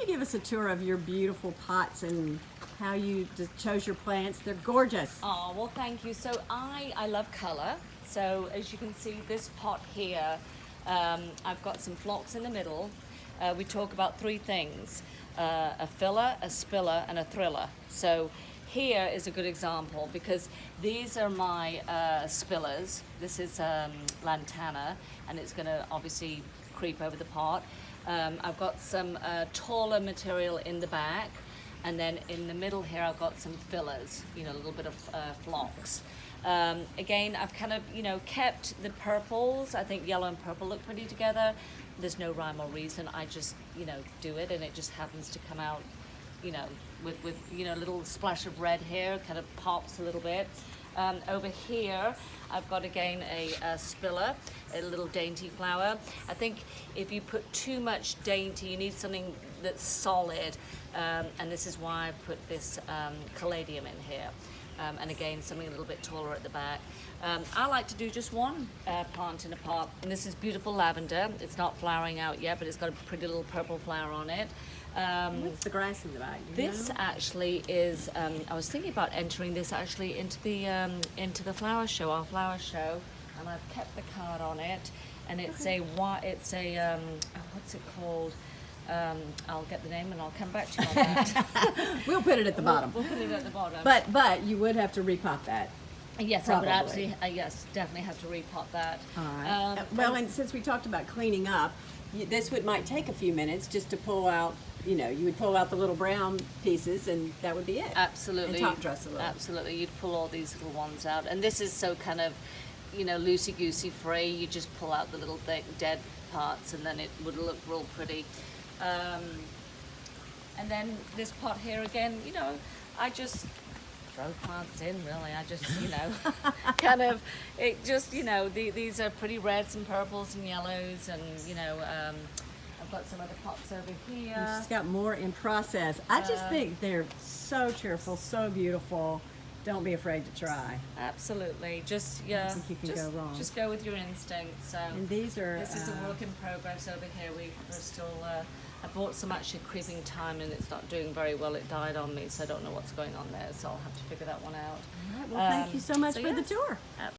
you give us a tour of your beautiful pots and how you chose your plants? They're gorgeous. Oh, well, thank you. So I love color. So as you can see, this pot here, I've got some phlox in the middle. We talk about three things, a filler, a spiller, and a thriller. So here is a good example because these are my spillers. This is lantana, and it's going to obviously creep over the pot. I've got some taller material in the back, and then in the middle here I've got some fillers, you know, a little bit of phlox. Again, I've kind of, you know, kept the purples. I think yellow and purple look pretty together. There's no rhyme or reason. I just, you know, do it, and it just happens to come out, you know, with you know, a little splash of red here, kind of pops a little bit. Over here, I've got again a spiller, a little dainty flower. I think if you put too much dainty, you need something that's solid, and this is why I put this caladium in here. And again, something a little bit taller at the back. I like to do just one plant in a pot, and this is beautiful lavender. It's not flowering out yet, but it's got a pretty little purple flower on it. What's the grass in the back? This actually is, I was thinking about entering this actually into the flower show, our flower show, and I've kept the card on it, and it's a what's it called? I'll get the name and I'll come back to you on that. We'll put it at the bottom. We'll put it at the bottom. But you would have to repot that. Yes, Probably. I would absolutely, yes, definitely have to repot that. All right. Well, and since we talked about cleaning up, might take a few minutes just to pull out. You know, you would pull out the little brown pieces, and that would be it. Absolutely. And top dress a little. Absolutely, you'd pull all these little ones out, and this is so kind of, you know, loosey goosey free. You just pull out the little dead parts, and then it would look real pretty. And then this pot here again, you know, I just throw plants in, really. I just, you know, kind of, it just, you know, these are pretty reds and purples and yellows, and, you know, I've got some other pots over here. And she's got more in process. I just think they're so cheerful, so beautiful. Don't be afraid to try. Absolutely. Just, yeah. I think you can go wrong. Just go with your instincts. And these are. This is a work in progress over here. We're still, I bought some actually creeping thyme, and it's not doing very well. It died on me, so I don't know what's going on there. So I'll have to figure that one out. All right, well, thank you so much so for the yes. tour.